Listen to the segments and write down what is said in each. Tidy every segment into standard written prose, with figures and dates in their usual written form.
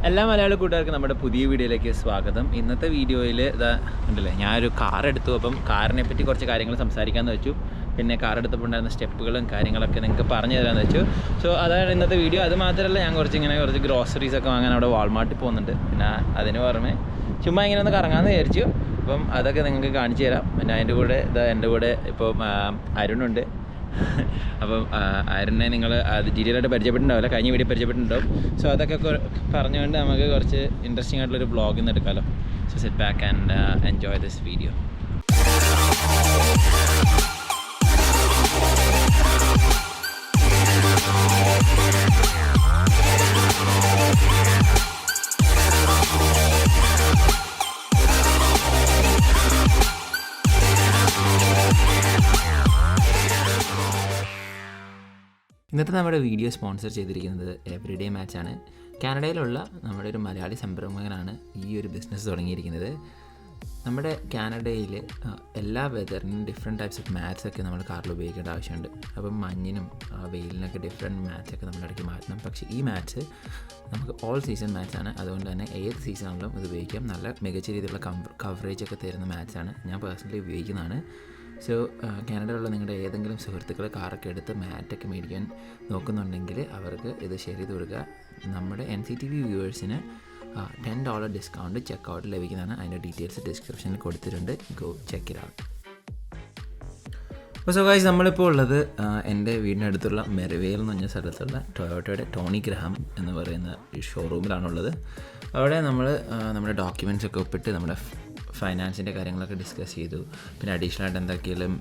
എല്ലാ മലയാള കൂട്ടുകാർക്കും നമ്മുടെ പുതിയ വീഡിയോയിലേക്ക് സ്വാഗതം. ഇന്നത്തെ വീഡിയോയിൽ ഇതാ ഉണ്ടല്ലേ, ഞാനൊരു കാർ എടുത്തു. അപ്പം കാറിനെ പറ്റി കുറച്ച് കാര്യങ്ങൾ സംസാരിക്കാമെന്ന് വെച്ചു. പിന്നെ കാർ എടുത്തപ്പോൾ ഉണ്ടായിരുന്ന സ്റ്റെപ്പുകളും കാര്യങ്ങളൊക്കെ നിങ്ങൾക്ക് പറഞ്ഞു തരാമെന്ന് വെച്ചു. സോ അതാണ് ഇന്നത്തെ വീഡിയോ. അത് മാത്രമല്ല, ഞാൻ കുറച്ച് ഗ്രോസറീസൊക്കെ വാങ്ങാൻ അവിടെ വാൾമാർട്ടിൽ പോകുന്നുണ്ട്. പിന്നെ അതിന് പുറമെ ചുമ്മാ ഇങ്ങനെ ഒന്ന് കറങ്ങാമെന്ന് വിചാരിച്ചു. അപ്പം അതൊക്കെ നിങ്ങൾക്ക് കാണിച്ചു തരാം. പിന്നെ അതിൻ്റെ കൂടെ എൻ്റെ കൂടെ ഇപ്പോൾ അരുണുണ്ട്. അപ്പം ആരനെ നിങ്ങൾ അത് ഡീറ്റെയിൽ ആയിട്ട് പരിചയപ്പെട്ടിട്ടുണ്ടാവില്ല, കഴിഞ്ഞ വീഡിയോ പരിചയപ്പെട്ടിട്ടുണ്ടാവും. സോ അതൊക്കെ പറഞ്ഞുകൊണ്ട് നമുക്ക് കുറച്ച് ഇൻട്രസ്റ്റിംഗ് ആയിട്ടുള്ളൊരു വ്ളോഗ് ഇന്ന് എടുക്കാമല്ലോ. So sit back and enjoy this video. ഇന്നത്തെ നമ്മുടെ വീഡിയോ സ്പോൺസർ ചെയ്തിരിക്കുന്നത് എവറിഡേ മാച്ചാണ്. കാനഡയിലുള്ള നമ്മുടെ ഒരു മലയാളി സംരംഭകനാണ് ഈ ഒരു ബിസിനസ് തുടങ്ങിയിരിക്കുന്നത്. നമ്മുടെ കാനഡയിൽ എല്ലാ വെതറിനും ഡിഫറെൻറ്റ് ടൈപ്സ് ഓഫ് മാറ്റ്സൊക്കെ നമ്മൾ കാറിൽ ഉപയോഗിക്കേണ്ട ആവശ്യമുണ്ട്. അപ്പം മഞ്ഞിനും വെയിലിനൊക്കെ ഡിഫറെൻറ്റ് മാറ്റ്സൊക്കെ നമ്മൾ ഇടയ്ക്ക് മാറ്റണം. പക്ഷേ ഈ മാറ്റ്സ് നമുക്ക് ഓൾ സീസൺ മാച്ചാണ്. അതുകൊണ്ട് തന്നെ ഏത് സീസണിലും ഇത് ഉപയോഗിക്കാം. നല്ല മികച്ച രീതിയിലുള്ള കവറേജൊക്കെ തരുന്ന മാച്ചാണ്. ഞാൻ പേഴ്സണലി ഉപയോഗിക്കുന്നതാണ്. സോ കാനഡയിലുള്ള നിങ്ങളുടെ ഏതെങ്കിലും സുഹൃത്തുക്കൾ കാറൊക്കെ എടുത്ത് മാറ്റൊക്കെ മേടിക്കാൻ നോക്കുന്നുണ്ടെങ്കിൽ അവർക്ക് ഇത് ഷെയർ ചെയ്ത് കൊടുക്കുക. നമ്മുടെ NCTV വ്യൂവേഴ്സിന് $10 ഡിസ്കൗണ്ട് ചെക്കൗട്ട് ലഭിക്കുന്നതാണ്. അതിൻ്റെ ഡീറ്റെയിൽസ് ഡിസ്ക്രിപ്ഷനിൽ കൊടുത്തിട്ടുണ്ട്. Go check it out. അപ്പോൾ സോ ഗൈസ്, നമ്മളിപ്പോൾ ഉള്ളത് എൻ്റെ വീടിനടുത്തുള്ള മെറിവേൽ എന്ന് പറഞ്ഞ സ്ഥലത്തുള്ള ടൊയോട്ടയുടെ ടോണി ഗ്രഹാം എന്ന് പറയുന്ന ഈ ഷോറൂമിലാണുള്ളത്. അവിടെ നമ്മൾ നമ്മുടെ ഡോക്യുമെൻറ്റ്സ് ഒക്കെ ഒപ്പിട്ട് നമ്മുടെ ഫൈനാൻസിൻ്റെ കാര്യങ്ങളൊക്കെ ഡിസ്കസ് ചെയ്തു. പിന്നെ അഡീഷണൽ ആയിട്ട് എന്തൊക്കെയാലും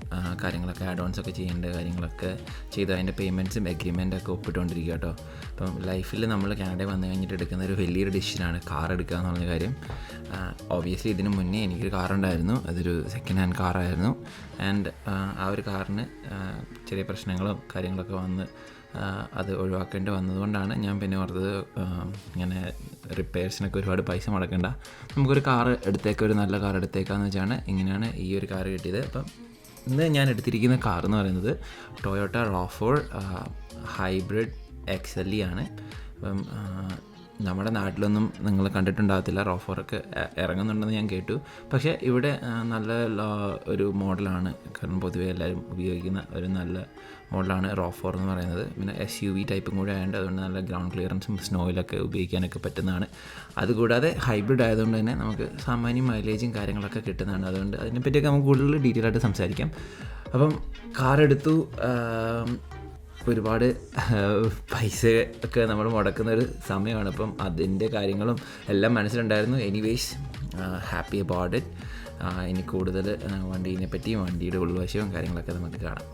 കാര്യങ്ങളൊക്കെ ആഡ് ഓൺസ് ഒക്കെ ചെയ്യേണ്ട കാര്യങ്ങളൊക്കെ ചെയ്തു. അതിൻ്റെ പേയ്മെൻറ്റ്സും എഗ്രിമെൻറ്റൊക്കെ ഒപ്പിട്ടുകൊണ്ടിരിക്കുക കേട്ടോ. അപ്പം ലൈഫിൽ നമ്മൾ കാനഡയിൽ വന്നു കഴിഞ്ഞിട്ട് എടുക്കുന്ന ഒരു വലിയൊരു ഡിസിഷനാണ് കാർ എടുക്കുക എന്ന് പറഞ്ഞ കാര്യം. ഓബിയസ്ലി ഇതിന് മുന്നേ എനിക്കൊരു കാറുണ്ടായിരുന്നു. അതൊരു സെക്കൻഡ് ഹാൻഡ് കാറായിരുന്നു. ആൻഡ് ആ ഒരു കാറിന് ചെറിയ പ്രശ്നങ്ങളും കാര്യങ്ങളൊക്കെ വന്ന് അത് ഒഴിവാക്കേണ്ടി വന്നതുകൊണ്ടാണ് ഞാൻ പിന്നെ ഓർത്തത് ഇങ്ങനെ റിപ്പയർസിനൊക്കെ ഒരുപാട് പൈസ മുടക്കണ്ട, നമുക്കൊരു കാറ് എടുത്തേക്കാം, ഒരു നല്ല കാർ എടുത്തേക്കാന്ന് വെച്ചാണ് ഇങ്ങനെയാണ് ഈ ഒരു കാർ കിട്ടിയത്. അപ്പം ഇന്ന് ഞാൻ എടുത്തിരിക്കുന്ന കാർ എന്ന് പറയുന്നത് ടൊയോട്ട RAV4 ഹൈബ്രിഡ് XLE ആണ്. അപ്പം നമ്മുടെ നാട്ടിലൊന്നും നിങ്ങൾ കണ്ടിട്ടുണ്ടാകത്തില്ല. RAV4 ഒക്കെ ഇറങ്ങുന്നുണ്ടെന്ന് ഞാൻ കേട്ടു. പക്ഷേ ഇവിടെ നല്ല ഒരു മോഡലാണ്. കാരണം പൊതുവെ എല്ലാവരും ഉപയോഗിക്കുന്ന ഒരു നല്ല മോഡലാണ് RAV4 എന്ന് പറയുന്നത്. പിന്നെ SUV ടൈപ്പും കൂടെ ആയതുകൊണ്ട് അതുകൊണ്ട് നല്ല ഗ്രൗണ്ട് ക്ലിയറൻസും സ്നോയിലൊക്കെ ഉപയോഗിക്കാനൊക്കെ പറ്റുന്നതാണ്. അതുകൂടാതെ ഹൈബ്രിഡ് ആയതുകൊണ്ട് തന്നെ നമുക്ക് സാമാന്യ മൈലേജും കാര്യങ്ങളൊക്കെ കിട്ടുന്നതാണ്. അതുകൊണ്ട് അതിനെപ്പറ്റിയൊക്കെ നമുക്ക് കൂടുതൽ ഡീറ്റെയിൽ ആയിട്ട് സംസാരിക്കാം. അപ്പം കാർ എടുത്തു. ഒരുപാട് പൈസ ഒക്കെ നമ്മൾ മുടക്കുന്ന ഒരു സമയമാണ്. അപ്പം അതിൻ്റെ കാര്യങ്ങളും എല്ലാം മനസ്സിലുണ്ടായിരുന്നു. Anyways happy about it. ഇനി കൂടുതൽ വണ്ടീനെ പറ്റിയും വണ്ടിയുടെ ഉൾവശവും കാര്യങ്ങളൊക്കെ നമുക്ക് കാണാം.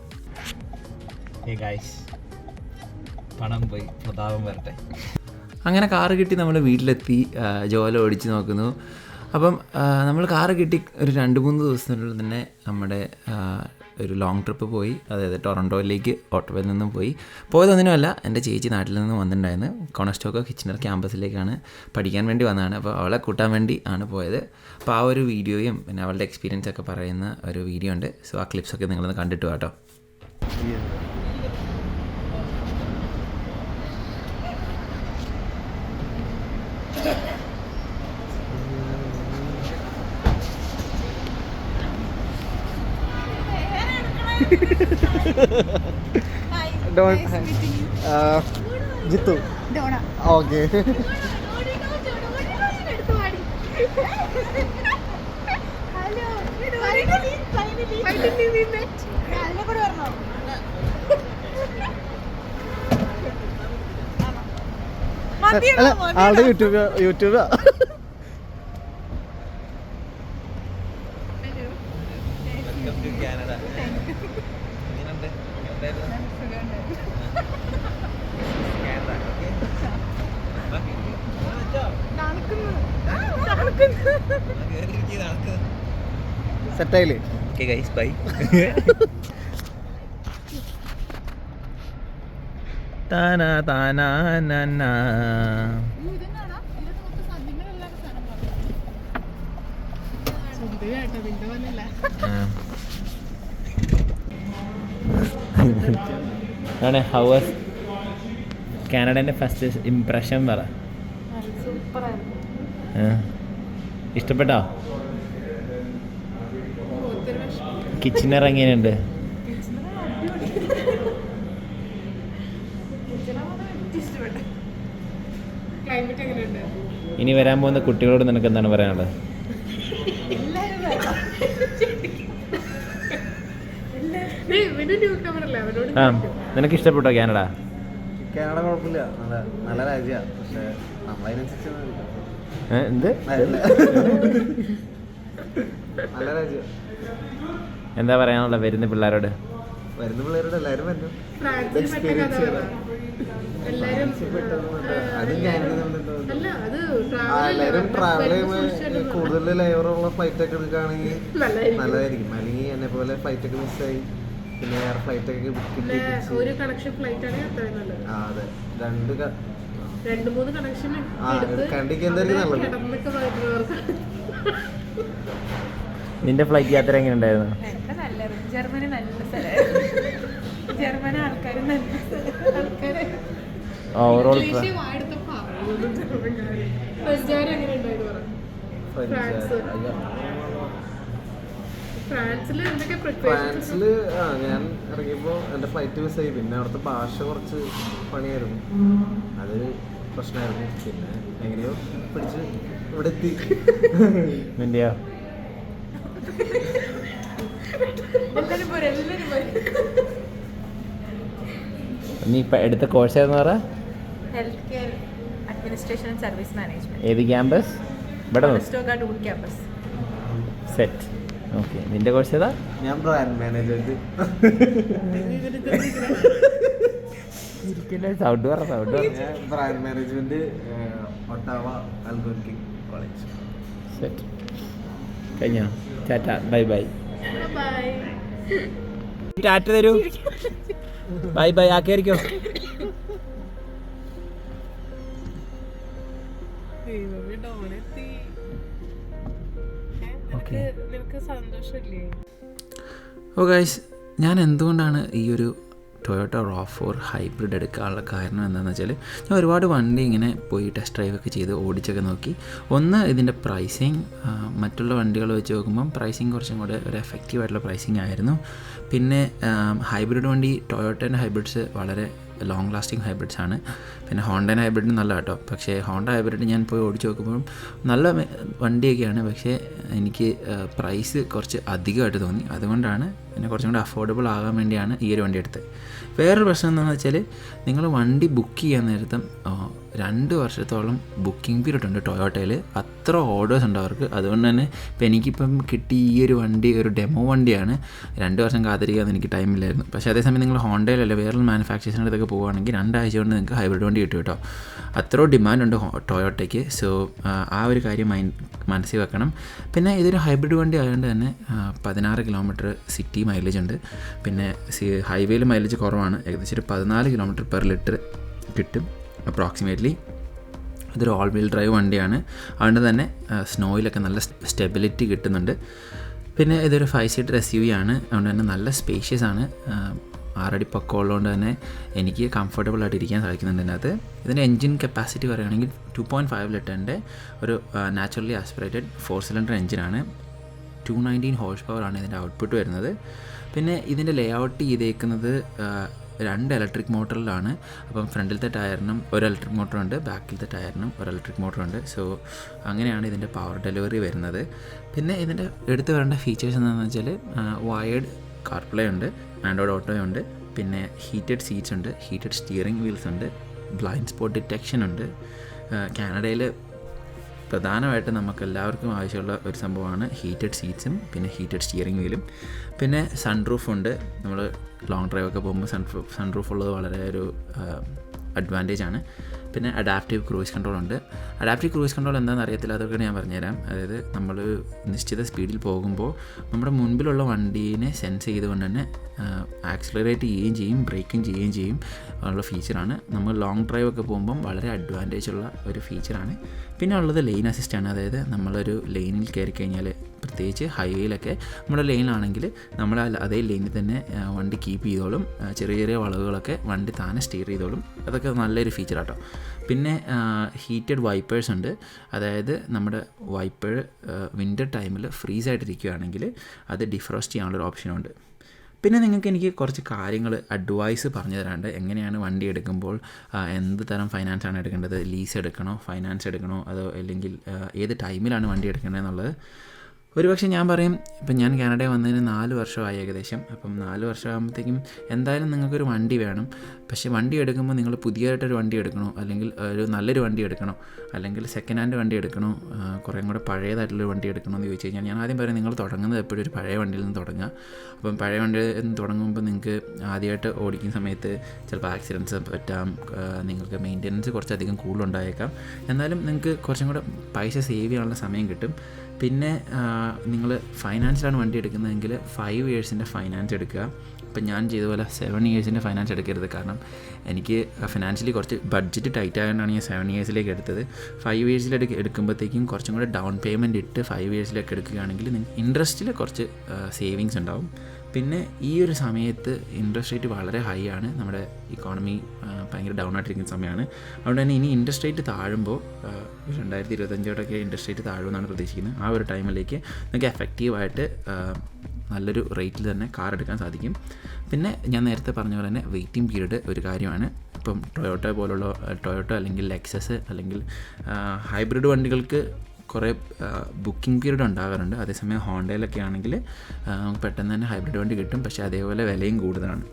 പണം പോയി പ്രതാപം വരട്ടെ. അങ്ങനെ കാറ് കിട്ടി നമ്മൾ വീട്ടിലെത്തി. ജോല ഓടിച്ച് നോക്കുന്നു. അപ്പം നമ്മൾ കാറ് കിട്ടി ഒരു 2-3 ദിവസത്തിനുള്ളിൽ തന്നെ നമ്മുടെ ഒരു ലോങ് ട്രിപ്പ് പോയി. അതായത് ടൊറൻറ്റോയിലേക്ക് ഓട്ടോയിൽ നിന്നും പോയതൊന്നിനുമല്ല, എൻ്റെ ചേച്ചി നാട്ടിൽ നിന്ന് വന്നിട്ടുണ്ടായിരുന്നു. കോണസ്റ്റോക്കോ കിച്ചണർ ക്യാമ്പസിലേക്കാണ് പഠിക്കാൻ വേണ്ടി വന്നതാണ്. അപ്പോൾ അവളെ കൂട്ടാൻ വേണ്ടി ആണ് പോയത്. അപ്പോൾ ആ ഒരു വീഡിയോയും പിന്നെ അവളുടെ എക്സ്പീരിയൻസ് ഒക്കെ പറയുന്ന ഒരു വീഡിയോ ഉണ്ട്. സോ ആ ക്ലിപ്സൊക്കെ നിങ്ങളൊന്ന് കണ്ടിട്ട് കേട്ടോ. ജിത്തു ഓക്കെ. ആളുടെ യൂട്യൂബ് സെറ്റായില്ലേ? Okay guys, bye. താനാ താനാ നാ. ഹൗ വാസ് കാനഡേൻ്റെ ഫസ്റ്റ് ഇംപ്രഷൻ പറ. ഇഷ്ടപ്പെട്ടോ? കിച്ചണർ എങ്ങനെയുണ്ട്? ഇനി വരാൻ പോകുന്ന കുട്ടികളോട് നിനക്ക് എന്താണ് പറയാനുള്ളത്? ആ, നിനക്ക് ഇഷ്ടപ്പെട്ടോ കാനഡ? കാനഡ കുഴപ്പമില്ല, നല്ല രാജ്യമാണ്. പക്ഷെ നമ്മളതിനനുസരിച്ച് എന്ത് നല്ല രാജ്യം. എന്താ പറയാനുള്ള വരുന്ന പിള്ളേരോട്? വരുന്ന പിള്ളേരോട് എല്ലാവരും വരും. എല്ലാവരും ട്രാവൽ ചെയ്യുമ്പോൾ കൂടുതൽ ലെയറുള്ള ഫ്ലൈറ്റ് ഒക്കെ എടുക്കുകയാണെങ്കിൽ നല്ലതായിരിക്കും. അല്ലെങ്കിൽ എന്നെ പോലെ ഫ്ലൈറ്റ് ഒക്കെ മിസ്സായി പിന്നെ വേറെ ഫ്ലൈറ്റ് ഒക്കെ ഒരു കണക്ഷൻ ഫ്ലൈറ്റ് ആണെങ്കിൽ അത്രയും നല്ലത്. അതെ, രണ്ട് മൂന്ന് കണക്ഷൻ നിന്റെ ഫ്ലൈറ്റ് യാത്ര എങ്ങനെ ഉണ്ടായിരുന്നു? ജർമ്മനി നല്ല സ്ഥലമായിരുന്നു. ജർമ്മൻ ആൾക്കാർ നല്ല ആൾക്കാരെ ഓവറോൾ ഫ്രാൻസിൽ ഞാൻ ഇറങ്ങിയപ്പോൾ എൻ്റെ ഫ്ലൈറ്റ് മിസ്സായി. പിന്നെ അവിടുത്തെ ഭാഷ കുറച്ച് പണിയായിരുന്നു, അത് പ്രശ്നമായിരുന്നു. പിന്നെ എങ്ങനെയോ പിടിച്ച് ഇവിടെ എത്തി. നിന്റെയോ? നീ ഇപ്പം എടുത്ത കോഴ്സ് ഏതെന്ന് പറ? Health care administration and service management. ഏത് ക്യാമ്പസ്? ഇവിടെ ക്യാമ്പസ്. സെറ്റ്. ഓക്കെ, നിന്റെ കോഴ്സ് ഏതാ? ഞാൻ ബ്രാൻഡ് മാനേജ്മെന്റ്. സൗണ്ട് പറ, സൗണ്ട് പറ. Brand management, Ottawa algorithm college. Set. കഴിഞ്ഞോ? Tata, bye bye. ടാറ്റ തരൂ. ബൈ ബൈ ആക്കിയായിരിക്കോ? ഓ ഗൈസ്, ഞാൻ എന്തുകൊണ്ടാണ് ഈ ഒരു ടൊയോട്ട RAV4 ഹൈബ്രിഡ് എടുക്കാനുള്ള കാരണം എന്താണെന്ന് വെച്ചാൽ, ഞാൻ ഒരുപാട് വണ്ടി ഇങ്ങനെ പോയി ടെസ്റ്റ് ഡ്രൈവൊക്കെ ചെയ്ത് ഓടിച്ചൊക്കെ നോക്കി. ഒന്ന്, ഇതിൻ്റെ പ്രൈസിങ് മറ്റുള്ള വണ്ടികൾ വെച്ച് നോക്കുമ്പം പ്രൈസിങ് കുറച്ചും കൂടെ ഒരു എഫക്റ്റീവായിട്ടുള്ള പ്രൈസിങ് ആയിരുന്നു. പിന്നെ ഹൈബ്രിഡ് വണ്ടി, ടൊയോട്ടേൻ്റെ ഹൈബ്രിഡ്സ് വളരെ ലോങ് ലാസ്റ്റിംഗ് ഹൈബ്രിഡ്സ് ആണ്. പിന്നെ ഹോണ്ടേൻ്റെ ഹൈബ്രിഡ് നല്ല കേട്ടോ. പക്ഷേ ഹോണ്ട ഹൈബ്രിഡ് ഞാൻ പോയി ഓടിച്ച് നോക്കുമ്പോഴും നല്ല വണ്ടിയൊക്കെയാണ്. പക്ഷേ എനിക്ക് പ്രൈസ് കുറച്ച് അധികമായിട്ട് തോന്നി. അതുകൊണ്ടാണ് പിന്നെ കുറച്ചും കൂടി അഫോർഡബിൾ ആകാൻ വേണ്ടിയാണ് ഈ ഒരു വണ്ടി എടുത്തത്. വേറൊരു പ്രശ്നം എന്താണെന്ന് വെച്ചാൽ, നിങ്ങൾ വണ്ടി ബുക്ക് ചെയ്യാൻ നേരത്തും 2 വർഷത്തോളം ബുക്കിംഗ് പീരീഡ് ഉണ്ട് ടൊയോട്ടയിൽ. അത്ര ഓർഡേഴ്സ് ഉണ്ട് അവർക്ക്. അതുകൊണ്ട് തന്നെ ഇപ്പം എനിക്കിപ്പം കിട്ടി ഈ ഒരു വണ്ടി ഒരു ഡെമോ വണ്ടിയാണ്. 2 വർഷം കാത്തിരിക്കാമെന്ന് എനിക്ക് ടൈമില്ലായിരുന്നു. പക്ഷേ അതേസമയം നിങ്ങൾ ഹോണ്ടയിലല്ല വേറൊരു മാനുഫാക്ചേഴ്സിൻ്റെ അടുത്തൊക്കെ പോവുകയാണെങ്കിൽ 2 ആഴ്ച കൊണ്ട് നിങ്ങൾക്ക് ഹൈബ്രിഡ് വണ്ടി കിട്ടും കേട്ടോ. അത്ര ഡിമാൻഡുണ്ട് ടൊയോട്ടയ്ക്ക്. സോ ആ ഒരു കാര്യം മനസ്സിൽ വെക്കണം. പിന്നെ ഇതൊരു ഹൈബ്രിഡ് വണ്ടി ആയതുകൊണ്ട് തന്നെ 16 കിലോമീറ്റർ സിറ്റി മൈലേജ് ഉണ്ട്. പിന്നെ ഹൈവേയിൽ മൈലേജ് കുറവാണ്. ഏകദേശം ഒരു 14 കിലോമീറ്റർ പെർ ലിറ്റർ കിട്ടും അപ്രോക്സിമേറ്റ്ലി. ഇതൊരു ഓൾ വീൽ ഡ്രൈവ് വണ്ടിയാണ്. അതുകൊണ്ട് തന്നെ സ്നോയിലൊക്കെ നല്ല സ്റ്റെബിലിറ്റി കിട്ടുന്നുണ്ട്. പിന്നെ ഇതൊരു 5 സീറ്റർ SUV ആണ്. അതുകൊണ്ട് തന്നെ നല്ല സ്പേഷ്യസ് ആണ്. 6 അടി പൊക്കം ഉള്ളതുകൊണ്ട് തന്നെ എനിക്ക് കംഫർട്ടബിളായിട്ട് ഇരിക്കാൻ സാധിക്കുന്നുണ്ട് ഇതിനകത്ത്. ഇതിൻ്റെ എൻജിൻ കപ്പാസിറ്റി പറയുകയാണെങ്കിൽ 2.5 ലിറ്ററിൻ്റെ ഒരു നാച്ചുറലി ആസ്പിറേറ്റഡ് 4 സിലിണ്ടർ എൻജിനാണ്. 219 ഹോഴ്സ് പവറാണ് ഇതിൻ്റെ ഔട്ട്പുട്ട് വരുന്നത്. പിന്നെ ഇതിൻ്റെ ലേ ഔട്ട് ചെയ്തേക്കുന്നത് 2 ഇലക്ട്രിക് മോട്ടറിലാണ്. അപ്പം ഫ്രണ്ടിലത്തെ ടയറിനും ഒരു ഇലക്ട്രിക് മോട്ടറുണ്ട്, ബാക്കിലത്തെ ടയറിനും ഒരു ഇലക്ട്രിക് മോട്ടറുണ്ട്. സോ അങ്ങനെയാണ് ഇതിൻ്റെ പവർ ഡെലിവറി വരുന്നത്. പിന്നെ ഇതിൻ്റെ എടുത്തു വരേണ്ട ഫീച്ചേഴ്സ് എന്താണെന്ന് വെച്ചാൽ, വയേർഡ് കാർപ്ലേ ഉണ്ട്, ആൻഡ്രോയിഡ് ഓട്ടോ ഉണ്ട്, പിന്നെ ഹീറ്റഡ് സീറ്റ്സ് ഉണ്ട്, ഹീറ്റഡ് സ്റ്റിയറിംഗ് വീൽസ് ഉണ്ട്, ബ്ലൈൻഡ് സ്പോട്ട് ഡിറ്റക്ഷൻ ഉണ്ട്. കാനഡയിൽ പ്രധാനമായിട്ട് നമുക്ക് എല്ലാവർക്കും ആവശ്യമുള്ള ഒരു സംഭവമാണ് ഹീറ്റഡ് സീറ്റ്സും പിന്നെ ഹീറ്റഡ് സ്റ്റിയറിംഗ് വീലും. പിന്നെ സൺറൂഫ് ഉണ്ട്. നമ്മൾ ലോങ് ഡ്രൈവൊക്കെ പോകുമ്പോൾ സൺറൂഫ് ഉള്ളത് വളരെ ഒരു അഡ്വാൻറ്റേജ് ആണ്. പിന്നെ അഡാപ്റ്റീവ് ക്രൂയിസ് കൺട്രോൾ ഉണ്ട്. അഡാപ്റ്റീവ് ക്രൂയിസ് കൺട്രോൾ എന്താണെന്ന് അറിയത്തില്ല, അതൊക്കെ ഞാൻ പറഞ്ഞുതരാം. അതായത് നമ്മൾ നിശ്ചിത സ്പീഡിൽ പോകുമ്പോൾ നമ്മുടെ മുൻപിലുള്ള വണ്ടീനെ സെൻസ് ചെയ്തുകൊണ്ട് തന്നെ ആക്സിലറേറ്റ് ചെയ്യുകയും ചെയ്യും, ബ്രേക്കിങ് ചെയ്യുകയും ചെയ്യും ഉള്ള ഫീച്ചറാണ്. നമ്മൾ ലോങ് ഡ്രൈവ് ഒക്കെ പോകുമ്പം വളരെ അഡ്വാൻറ്റേജ് ഉള്ള ഒരു ഫീച്ചറാണ്. പിന്നെ ഉള്ളത് ലെയിൻ അസിസ്റ്റാണ്. അതായത് നമ്മളൊരു ലൈനിൽ കയറി കഴിഞ്ഞാൽ, പ്രത്യേകിച്ച് ഹൈവേയിലൊക്കെ നമ്മുടെ ലൈനിലാണെങ്കിൽ നമ്മൾ അതേ ലൈനിൽ തന്നെ വണ്ടി കീപ്പ് ചെയ്തോളും. ചെറിയ ചെറിയ വളവുകളൊക്കെ വണ്ടി താനെ സ്റ്റീർ ചെയ്തോളും. അതൊക്കെ നല്ലൊരു ഫീച്ചറാട്ടോ. പിന്നെ ഹീറ്റഡ് വൈപ്പേഴ്സ് ഉണ്ട്. അതായത് നമ്മുടെ വൈപ്പർ വിൻ്റർ ടൈമിൽ ഫ്രീസായിട്ടിരിക്കുകയാണെങ്കിൽ അത് ഡിഫ്രോസ്റ്റ് ചെയ്യാനുള്ളൊരു ഓപ്ഷനുണ്ട്. പിന്നെ നിങ്ങൾക്ക് എനിക്ക് കുറച്ച് കാര്യങ്ങൾ അഡ്വൈസ് പറഞ്ഞു തരാണ്ട്, എങ്ങനെയാണ് വണ്ടി എടുക്കുമ്പോൾ എന്ത് തരം ഫൈനാൻസാണ് എടുക്കേണ്ടത്, ലീസ് എടുക്കണോ, ഫൈനാൻസ് എടുക്കണോ, അതോ അല്ലെങ്കിൽ ഏത് ടൈമിലാണ് വണ്ടി എടുക്കേണ്ടത് എന്നുള്ളത്. ഒരുപക്ഷെ ഞാൻ പറയും, ഇപ്പം ഞാൻ കാനഡയിൽ വന്നതിന് 4 വർഷമായി ഏകദേശം. അപ്പം 4 വർഷമാകുമ്പോഴത്തേക്കും എന്തായാലും നിങ്ങൾക്കൊരു വണ്ടി വേണം. പക്ഷേ വണ്ടി എടുക്കുമ്പോൾ നിങ്ങൾ പുതിയതായിട്ടൊരു വണ്ടി എടുക്കണോ, അല്ലെങ്കിൽ ഒരു നല്ലൊരു വണ്ടി എടുക്കണോ, അല്ലെങ്കിൽ സെക്കൻഡ് ഹാൻഡ് വണ്ടി എടുക്കണോ, കുറേ കൂടെ പഴയതായിട്ടുള്ളൊരു വണ്ടി എടുക്കണോ എന്ന് ചോദിച്ചു കഴിഞ്ഞാൽ ഞാൻ ആദ്യം പറയും, നിങ്ങൾ തുടങ്ങുന്നത് എപ്പോഴും ഒരു പഴയ വണ്ടിയിൽ നിന്ന് തുടങ്ങുക. അപ്പം പഴയ വണ്ടിയിൽ നിന്ന് തുടങ്ങുമ്പോൾ നിങ്ങൾക്ക് ആദ്യമായിട്ട് ഓടിക്കുന്ന സമയത്ത് ചിലപ്പോൾ ആക്സിഡൻറ്റ്സ് പറ്റാം, നിങ്ങൾക്ക് മെയിൻ്റനൻസ് കുറച്ചധികം കൂടുതലുണ്ടായേക്കാം. എന്നാലും നിങ്ങൾക്ക് കുറച്ചും കൂടെ പൈസ സേവ് ചെയ്യാനുള്ള സമയം കിട്ടും. പിന്നെ നിങ്ങൾ ഫൈനാൻസിലാണ് വണ്ടി എടുക്കുന്നതെങ്കിൽ 5 ഇയേഴ്സിൻ്റെ ഫൈനാൻസ് എടുക്കുക. ഇപ്പം ഞാൻ ചെയ്ത പോലെ 7 ഇയേഴ്സിൻ്റെ ഫൈനാൻസ് എടുക്കരുത്. കാരണം എനിക്ക് ഫിനാൻഷ്യലി കുറച്ച് ബഡ്ജറ്റ് ടൈറ്റ് ആയതുകൊണ്ടാണ് ഞാൻ 7 ഇയേഴ്സിലേക്ക് എടുത്തത്. 5 ഇയേഴ്സിലേക്ക് എടുക്കുമ്പോഴത്തേക്കും കുറച്ചും കൂടെ ഡൗൺ പേയ്മെൻറ്റ് ഇട്ട് 5 ഇയേഴ്സിലേക്ക് എടുക്കുകയാണെങ്കിൽ നിങ്ങൾക്ക് ഇൻട്രസ്റ്റിൽ കുറച്ച് സേവിങ്സ് ഉണ്ടാവും. പിന്നെ ഈ ഒരു സമയത്ത് ഇൻട്രസ്റ്റ് റേറ്റ് വളരെ ഹൈ ആണ്. നമ്മുടെ ഇക്കോണമി ഭയങ്കര ഡൗൺ ആയിട്ടിരിക്കുന്ന സമയമാണ്. അതുകൊണ്ട് തന്നെ ഇനി ഇൻട്രസ്റ്റ് റേറ്റ് താഴുമ്പോൾ 2025 ഇൻട്രസ്റ്റ് റേറ്റ് താഴുമെന്നാണ് പ്രതീക്ഷിക്കുന്നത്. ആ ഒരു ടൈമിലേക്ക് നിങ്ങൾക്ക് എഫക്റ്റീവായിട്ട് നല്ലൊരു റേറ്റിൽ തന്നെ കാർ എടുക്കാൻ സാധിക്കും. പിന്നെ ഞാൻ നേരത്തെ പറഞ്ഞ പോലെ തന്നെ വെയിറ്റിംഗ് പീരീഡ് ഒരു കാര്യമാണ്. ഇപ്പം ടൊയോട്ടോ അല്ലെങ്കിൽ ലെക്സസ് അല്ലെങ്കിൽ ഹൈബ്രിഡ് വണ്ടികൾക്ക് കുറേ ബുക്കിംഗ് പീരീഡ് ഉണ്ടാകാറുണ്ട്. അതേസമയം ഹോണ്ടയിലൊക്കെ ആണെങ്കിൽ നമുക്ക് പെട്ടെന്ന് തന്നെ ഹൈബ്രിഡ് വണ്ടി കിട്ടും, പക്ഷേ അതേപോലെ വിലയും കൂടുതലാണ്.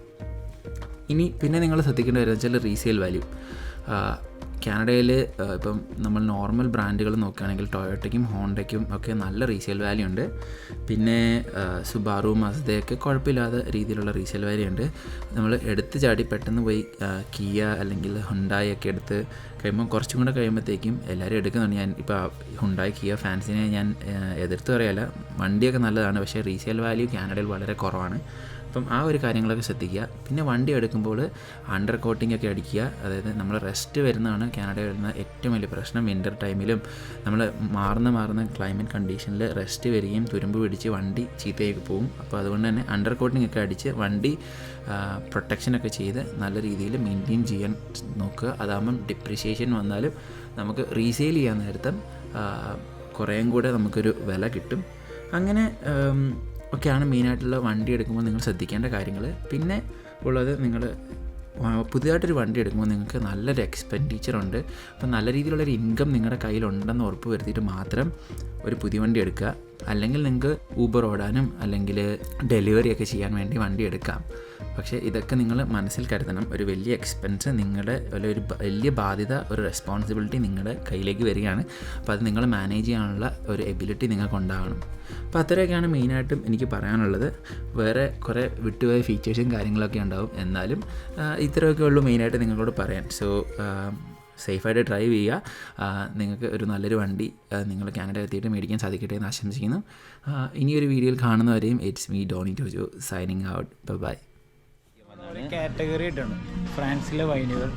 പിന്നെ നിങ്ങൾ ശ്രദ്ധിക്കേണ്ട കാര്യം വെച്ചാൽ റീസെയിൽ വാല്യൂ. കാനഡയിൽ ഇപ്പം നമ്മൾ നോർമൽ ബ്രാൻഡുകൾ നോക്കുകയാണെങ്കിൽ ടൊയോട്ടയ്ക്കും ഹോണ്ടയ്ക്കും ഒക്കെ നല്ല റീസെയിൽ വാല്യൂ ഉണ്ട്. പിന്നെ സുബാറു, മസ്ദയൊക്കെ കുഴപ്പമില്ലാത്ത രീതിയിലുള്ള റീസെയിൽ വാല്യൂ ഉണ്ട്. നമ്മൾ എടുത്ത് ചാടി പെട്ടെന്ന് പോയി കിയ അല്ലെങ്കിൽ ഹുണ്ടായി ഒക്കെ എടുത്ത് കഴിയുമ്പോൾ കുറച്ചും കൂടെ കഴിയുമ്പോഴത്തേക്കും എല്ലാവരും എടുക്കുന്നുണ്ട്. ഞാൻ ഇപ്പോൾ ഹുണ്ടായി കിയ ഫാൻസിനെ ഞാൻ എതിർത്ത് പറയല്ല, വണ്ടിയൊക്കെ നല്ലതാണ്, പക്ഷേ റീസെയിൽ വാല്യൂ കാനഡയിൽ വളരെ കുറവാണ്. അപ്പം ആ ഒരു കാര്യങ്ങളൊക്കെ ശ്രദ്ധിക്കുക. പിന്നെ വണ്ടി എടുക്കുമ്പോൾ അണ്ടർ കോട്ടിംഗ് ഒക്കെ അടിക്കുക. അതായത് നമ്മൾ റെസ്റ്റ് വരുന്നതാണ് കാനഡയിൽ വരുന്ന ഏറ്റവും വലിയ പ്രശ്നം. വിൻ്റർ ടൈമിലും നമ്മൾ മാറുന്ന ക്ലൈമറ്റ് കണ്ടീഷനിൽ റെസ്റ്റ് വരികയും തുരുമ്പ് പിടിച്ച് വണ്ടി ചീത്തയൊക്കെ പോകും. അപ്പോൾ അതുകൊണ്ട് തന്നെ അണ്ടർ കോട്ടിംഗ് ഒക്കെ അടിച്ച് വണ്ടി പ്രൊട്ടക്ഷനൊക്കെ ചെയ്ത് നല്ല രീതിയിൽ മെയിൻറ്റെയിൻ ചെയ്യാൻ നോക്കുക. അതാകുമ്പം ഡിപ്രിസിയേഷൻ വന്നാലും നമുക്ക് റീസെയിൽ ചെയ്യാൻ നേരത്തെ കുറേയും കൂടെ നമുക്കൊരു വില കിട്ടും. അങ്ങനെ ഒക്കെയാണ് മെയിനായിട്ടുള്ള വണ്ടി എടുക്കുമ്പോൾ നിങ്ങൾ ശ്രദ്ധിക്കേണ്ട കാര്യങ്ങൾ. പിന്നെ ഉള്ളത്, നിങ്ങൾ പുതിയതായിട്ടൊരു വണ്ടി എടുക്കുമ്പോൾ നിങ്ങൾക്ക് നല്ലൊരു എക്സ്പെൻഡിച്ചറുണ്ട്. അപ്പം നല്ല രീതിയിലുള്ളൊരു ഇൻകം നിങ്ങളുടെ കയ്യിലുണ്ടെന്ന് ഉറപ്പ് വരുത്തിയിട്ട് മാത്രം ഒരു പുതിയ വണ്ടി എടുക്കുക. അല്ലെങ്കിൽ നിങ്ങൾക്ക് ഊബർ ഓടാനും അല്ലെങ്കിൽ ഡെലിവറി ഒക്കെ ചെയ്യാൻ വേണ്ടി വണ്ടി എടുക്കാം. പക്ഷേ ഇതൊക്കെ നിങ്ങൾ മനസ്സിൽ കരുതണം. ഒരു വലിയ എക്സ്പെൻസ്, നിങ്ങളുടെ ഒരു വലിയ ബാധ്യത, ഒരു റെസ്പോൺസിബിലിറ്റി നിങ്ങളുടെ കയ്യിലേക്ക് വരികയാണ്. അപ്പോൾ അത് നിങ്ങൾ മാനേജ് ചെയ്യാനുള്ള ഒരു എബിലിറ്റി നിങ്ങൾക്ക് ഉണ്ടാകണം. അപ്പോൾ അത്രയൊക്കെയാണ് മെയിനായിട്ടും എനിക്ക് പറയാനുള്ളത്. വേറെ കുറേ വിട്ടുപോയ ഫീച്ചേഴ്സും കാര്യങ്ങളൊക്കെ ഉണ്ടാവും, എന്നാലും ഇത്രയൊക്കെ ഉള്ളൂ മെയിനായിട്ട് നിങ്ങളോട് പറയാൻ. സോ സേഫായിട്ട് ഡ്രൈവ് ചെയ്യുക. നിങ്ങൾക്ക് ഒരു നല്ലൊരു വണ്ടി നിങ്ങൾ കാനഡ എത്തിയിട്ട് മേടിക്കാൻ സാധിക്കട്ടെ എന്ന് ആശംസിക്കുന്നു. ഇനിയൊരു വീഡിയോയിൽ കാണുന്നവരെയും it's me Donny Tojo signing out. Bye. Category ആയിട്ടാണ് ഫ്രാൻസിലെ വൈനുകൾ.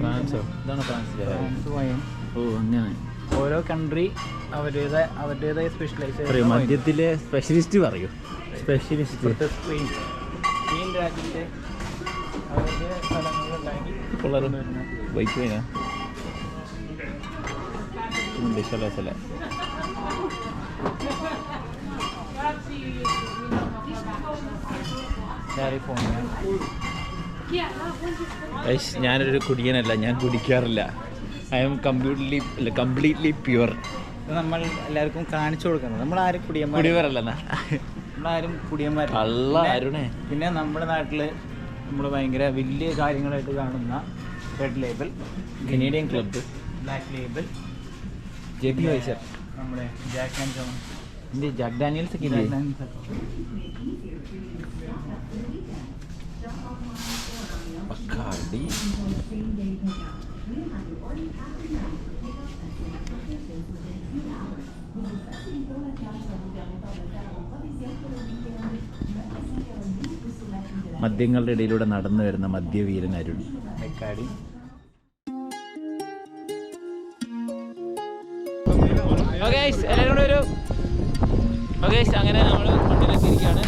France wine. അങ്ങനെ ഓരോ കൺട്രി അവരുടേതായ സ്പെഷ്യലൈസേഷൻ. മദ്യത്തിലെ സ്പെഷ്യലിസ്റ്റ് പറയൂ. സ്പെഷ്യലിസ്റ്റ് സ്പെയിൻ രാജ്യത്തെ അവരുടെ സ്ഥലങ്ങളിലുണ്ടായി ബൈക്ക് വേണ കാലിഫോർണിയ. ഞാനൊരു കുടിയനല്ല, ഞാൻ കുടിക്കാറില്ല. I am completely pure. നമ്മൾ എല്ലാവർക്കും കാണിച്ചു കൊടുക്കുന്നത്. നമ്മളാരും കുടിയവരല്ല, നമ്മളാരും കുടിയന്മാരല്ല. പിന്നെ നമ്മുടെ നാട്ടിൽ നമ്മൾ ഭയങ്കര വലിയ കാര്യങ്ങളായിട്ട് കാണുന്ന Red Label, Canadian Club, Black Label, JP Wiser, നമ്മുടെ Jack and John, Jack Daniels ഒക്കെ ഇല്ലേ? ബക്കാർഡി. മദ്യങ്ങളുടെ ഇടയിലൂടെ നടന്നു വരുന്ന മദ്യവീരൻ അരുൺ. ബക്കാർഡി. എല്ലാവരും കൂടെ ഒരു അങ്ങനെ നമ്മൾ വണ്ടിയിലെത്തിയിരിക്കുകയാണ്.